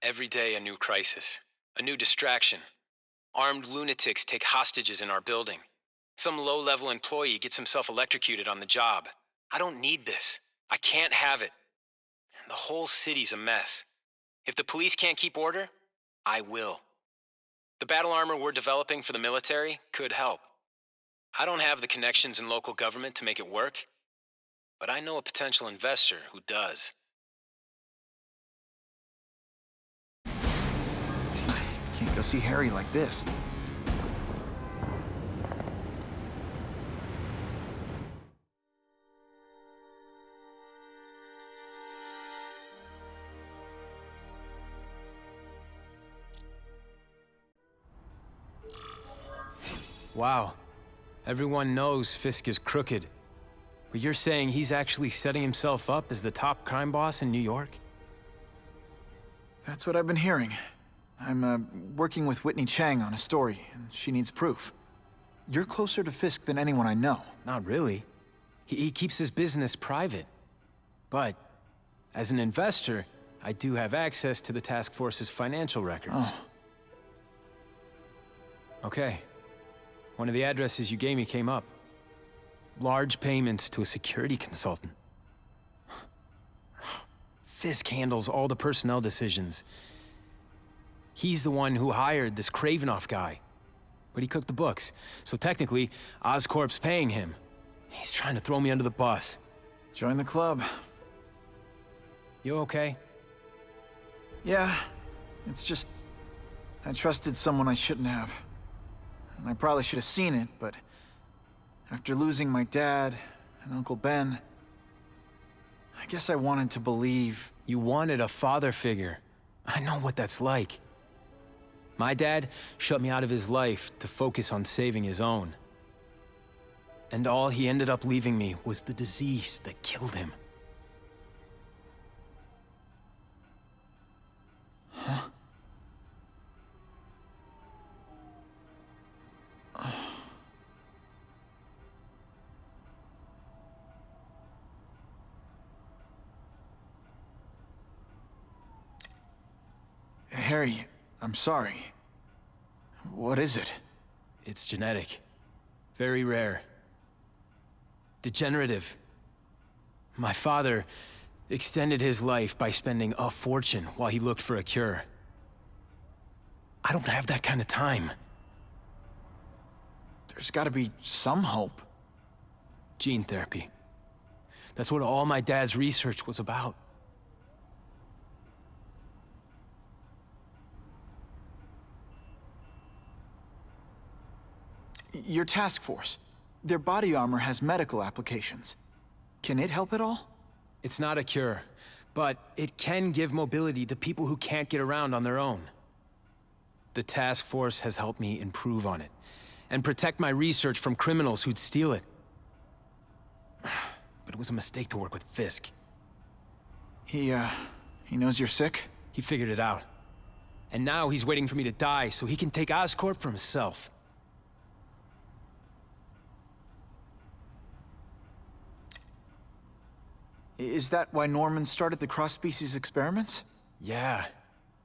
Every day a new crisis, a new distraction. Armed lunatics take hostages in our building. Some low-level employee gets himself electrocuted on the job. I don't need this. I can't have it. And the whole city's a mess. If the police can't keep order, I will. The battle armor we're developing for the military could help. I don't have the connections in local government to make it work, but I know a potential investor who does. Can't go see Harry like this. Wow. Everyone knows Fisk is crooked. But you're saying he's actually setting himself up as the top crime boss in New York? That's what I've been hearing. I'm working with Whitney Chang on a story, and she needs proof. You're closer to Fisk than anyone I know. Not really. He keeps his business private. But, as an investor, I do have access to the task force's financial records. Oh. Okay. One of the addresses you gave me came up. Large payments to a security consultant. Fisk handles all the personnel decisions. He's the one who hired this Kravinoff guy. But he cooked the books, so technically, Oscorp's paying him. He's trying to throw me under the bus. Join the club. You okay? Yeah, it's just... I trusted someone I shouldn't have. And I probably should have seen it, but... after losing my dad and Uncle Ben... I guess I wanted to believe... You wanted a father figure. I know what that's like. My dad shut me out of his life to focus on saving his own. And all he ended up leaving me was the disease that killed him. Huh? Harry, I'm sorry. What is it? It's genetic. Very rare. Degenerative. My father extended his life by spending a fortune while he looked for a cure. I don't have that kind of time. There's gotta be some hope. Gene therapy. That's what all my dad's research was about. Your task force. Their body armor has medical applications. Can it help at all? It's not a cure, but it can give mobility to people who can't get around on their own. The task force has helped me improve on it, and protect my research from criminals who'd steal it. But it was a mistake to work with Fisk. He knows you're sick? He figured it out. And now he's waiting for me to die so he can take Oscorp for himself. Is that why Norman started the cross-species experiments? Yeah.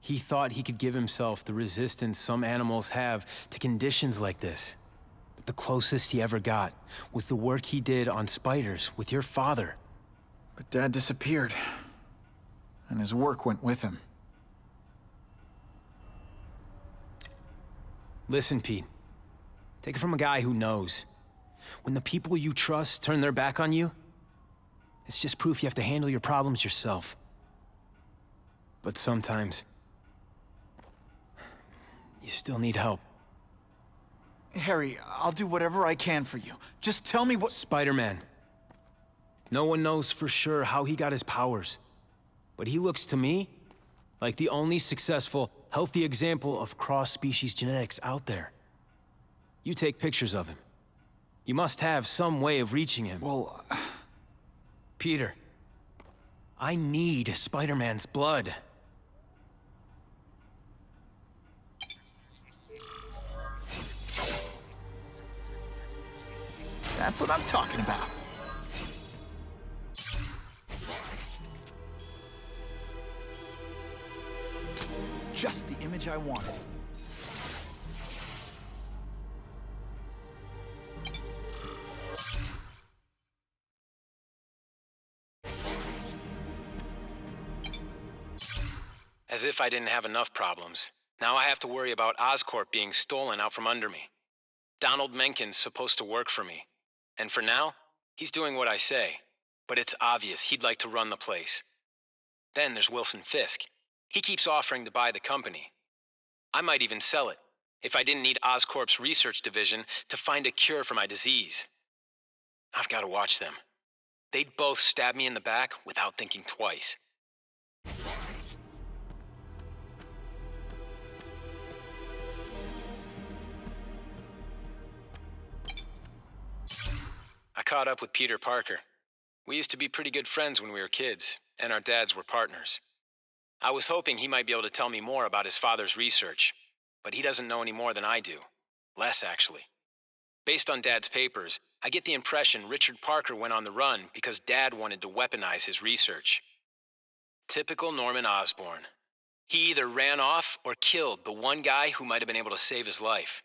He thought he could give himself the resistance some animals have to conditions like this. But the closest he ever got was the work he did on spiders with your father. But Dad disappeared. And his work went with him. Listen, Pete. Take it from a guy who knows. When the people you trust turn their back on you, it's just proof you have to handle your problems yourself. But sometimes, you still need help. Harry, I'll do whatever I can for you. Just tell me what— Spider-Man. No one knows for sure how he got his powers. But he looks to me like the only successful, healthy example of cross-species genetics out there. You take pictures of him. You must have some way of reaching him. Well, Peter, I need Spider-Man's blood. that's what I'm talking about. just the image I wanted. As if I didn't have enough problems. Now I have to worry about Oscorp being stolen out from under me. Donald Menken's supposed to work for me. And for now, he's doing what I say. But it's obvious he'd like to run the place. Then there's Wilson Fisk. He keeps offering to buy the company. I might even sell it, if I didn't need Oscorp's research division to find a cure for my disease. I've got to watch them. They'd both stab me in the back without thinking twice. I caught up with Peter Parker. We used to be pretty good friends when we were kids, and our dads were partners. I was hoping he might be able to tell me more about his father's research, but he doesn't know any more than I do. Less, actually. Based on Dad's papers, I get the impression Richard Parker went on the run because Dad wanted to weaponize his research. Typical Norman Osborn. He either ran off or killed the one guy who might have been able to save his life.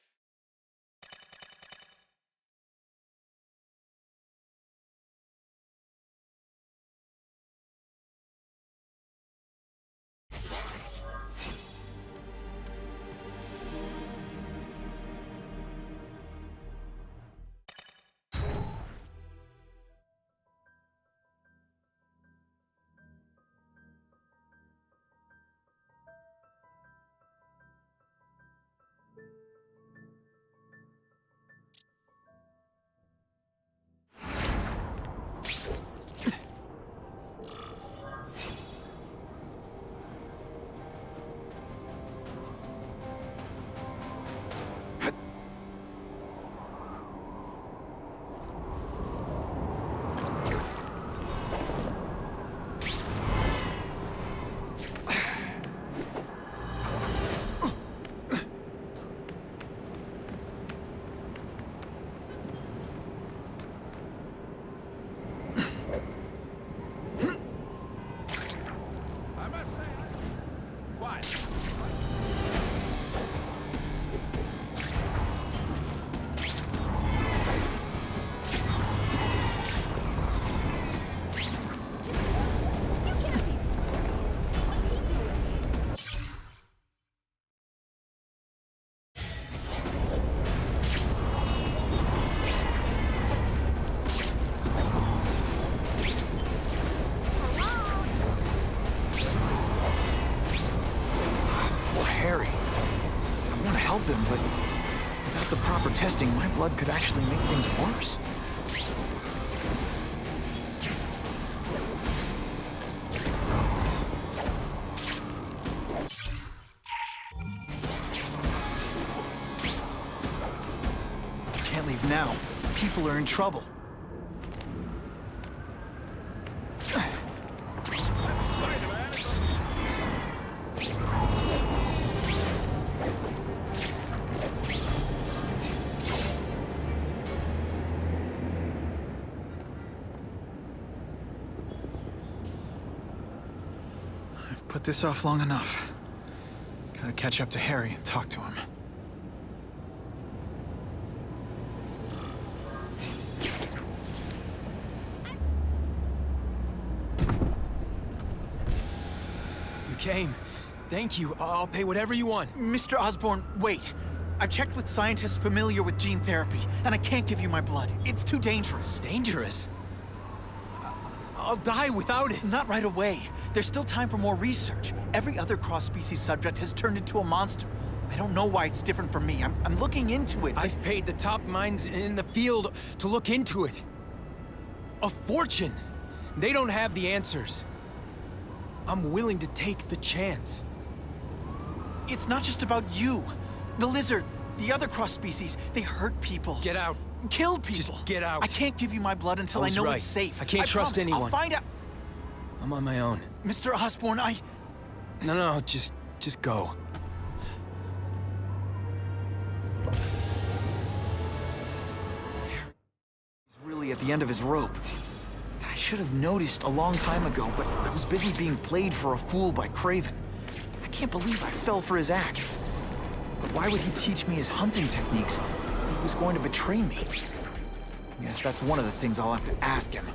Him, but without the proper testing, my blood could actually make things worse. Can't leave now. People are in trouble. Put this off long enough. Gotta catch up to Harry and talk to him. You came. Thank you. I'll pay whatever you want. Mr. Osborn, wait. I've checked with scientists familiar with gene therapy, and I can't give you my blood. It's too dangerous. Dangerous? I'll die without it. Not right away. There's still time for more research. Every other cross-species subject has turned into a monster. I don't know why it's different from me. I'm looking into it. I've paid the top minds in the field to look into it. A fortune. They don't have the answers. I'm willing to take the chance. It's not just about you. The lizard, the other cross-species, they hurt people. Get out. Kill people. Just get out. I can't give you my blood until I know it's safe. I can't trust anyone. I'll find out. I'm on my own. Mr. Osborn, No, just go. He's really at the end of his rope. I should have noticed a long time ago, but I was busy being played for a fool by Kraven. I can't believe I fell for his act. But why would he teach me his hunting techniques if he was going to betray me? I guess that's one of the things I'll have to ask him.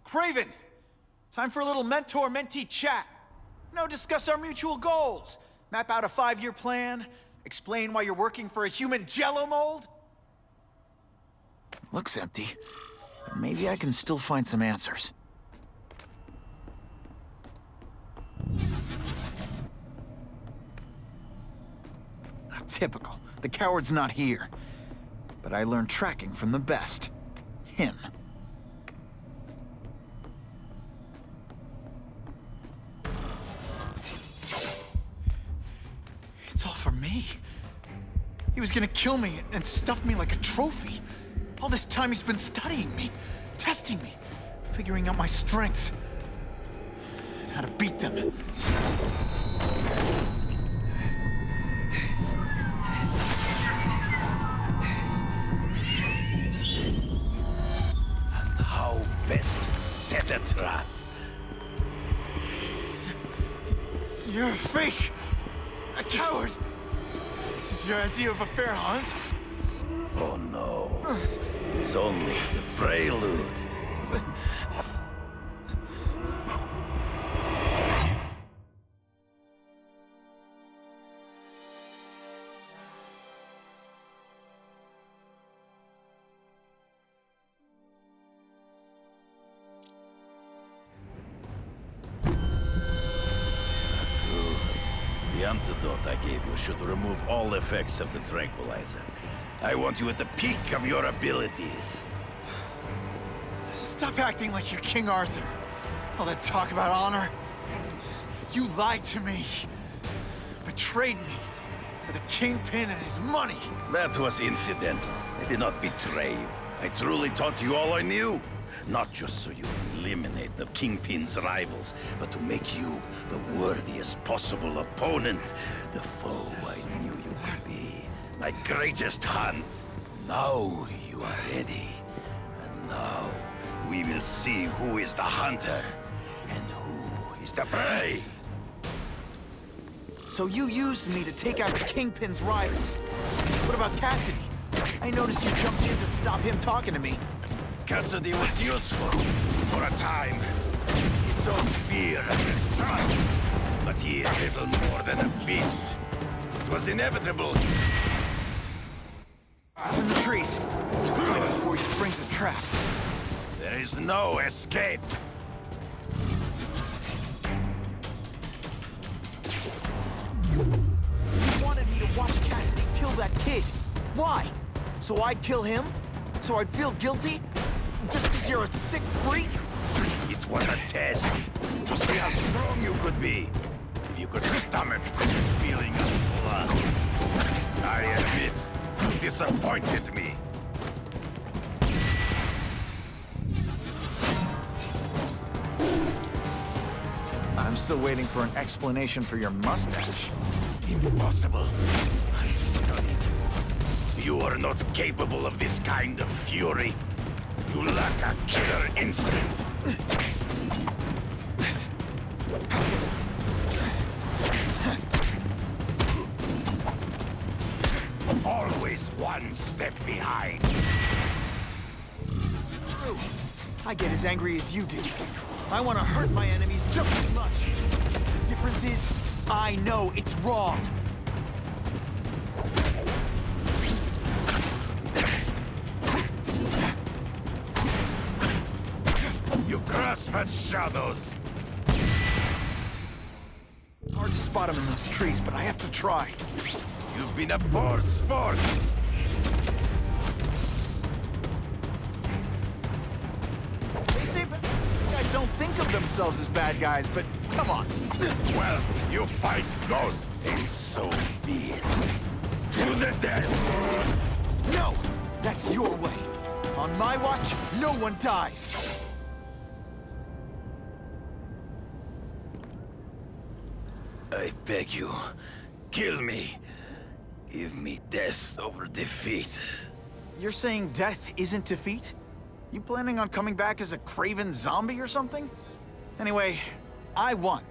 Kraven! Time for a little mentor-mentee chat. Discuss our mutual goals. Map out a 5-year plan. Explain why you're working for a human jello mold. Looks empty, but maybe I can still find some answers. Typical. The coward's not here. But I learned tracking from the best. Him. It's all for me. He was gonna kill me and stuff me like a trophy. All this time he's been studying me, testing me, figuring out my strengths, and how to beat them. And how best to set a trap. You're a fake! A coward! This is your idea of a fair hunt? Oh no. It's only the prelude. The antidote I gave you should remove all effects of the tranquilizer. I want you at the peak of your abilities. Stop acting like you're King Arthur. All that talk about honor. You lied to me. Betrayed me for the Kingpin and his money. That was incidental. I did not betray you. I truly taught you all I knew. Not just so you would eliminate the Kingpin's rivals, but to make you the worthiest possible opponent. The foe I knew you could be. My greatest hunt. Now you are ready. And now we will see who is the hunter and who is the prey. So you used me to take out the Kingpin's rivals. What about Cassidy? I noticed you jumped in to stop him talking to me. Cassidy was useful for a time. He sowed fear and mistrust, but he is little more than a beast. It was inevitable. He's in the trees. Right before he springs a trap. There is no escape. You wanted me to watch Cassidy kill that kid. Why? So I'd kill him? So I'd feel guilty? Just because you're a sick freak? It was a test to see how strong you could be. If you could stomach the spilling of blood. I admit, you disappointed me. I'm still waiting for an explanation for your mustache. Impossible. I studied you. You are not capable of this kind of fury. You lack a killer instinct. Always one step behind. True. I get as angry as you do. I want to hurt my enemies just as much. The difference is, I know it's wrong. You grasp at shadows. Hard to spot them in those trees, but I have to try. You've been a poor sport. They say guys don't think of themselves as bad guys, but come on. Well, you fight ghosts, and so be it. To the death. No! That's your way. On my watch, no one dies! I beg you, kill me. Give me death over defeat. You're saying death isn't defeat? You planning on coming back as a kraven zombie or something? Anyway, I won.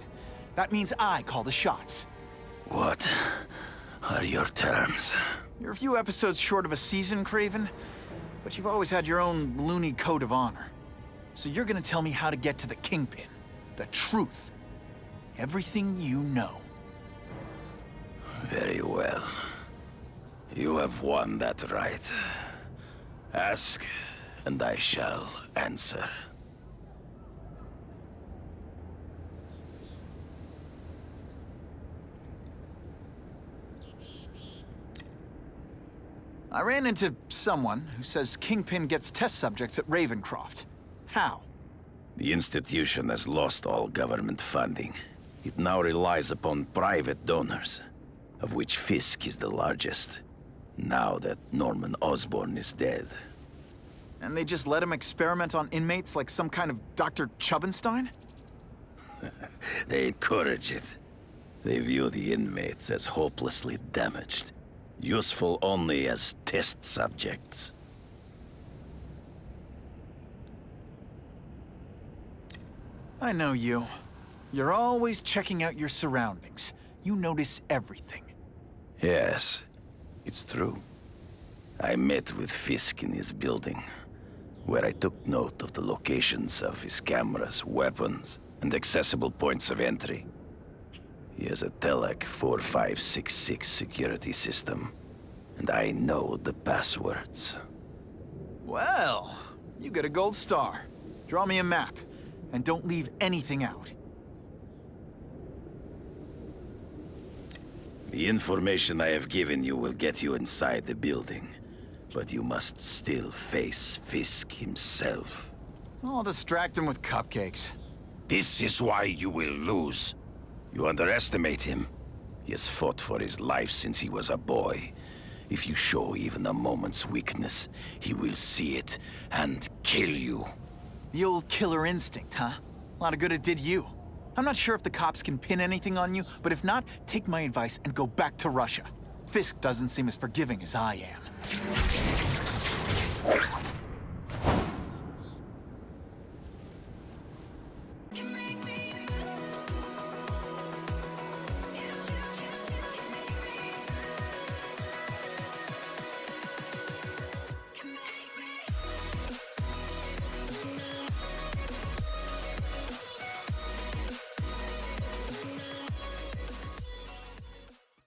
That means I call the shots. What are your terms? You're a few episodes short of a season, Kraven, but you've always had your own loony code of honor. So you're gonna tell me how to get to the Kingpin. The truth. Everything you know. Very well. You have won that right. Ask, and I shall answer. I ran into someone who says Kingpin gets test subjects at Ravencroft. How? The institution has lost all government funding. It now relies upon private donors, of which Fisk is the largest, now that Norman Osborn is dead. And they just let him experiment on inmates like some kind of Dr. Chubbenstein? They encourage it. They view the inmates as hopelessly damaged, useful only as test subjects. I know you. You're always checking out your surroundings. You notice everything. Yes, it's true. I met with Fisk in his building, where I took note of the locations of his cameras, weapons, and accessible points of entry. He has a Telec 4566 security system, and I know the passwords. Well, you get a gold star. Draw me a map, and don't leave anything out. The information I have given you will get you inside the building, but you must still face Fisk himself. I'll distract him with cupcakes. This is why you will lose. You underestimate him. He has fought for his life since he was a boy. If you show even a moment's weakness, he will see it and kill you. The old killer instinct, huh? A lot of good it did you. I'm not sure if the cops can pin anything on you, but if not, take my advice and go back to Russia. Fisk doesn't seem as forgiving as I am.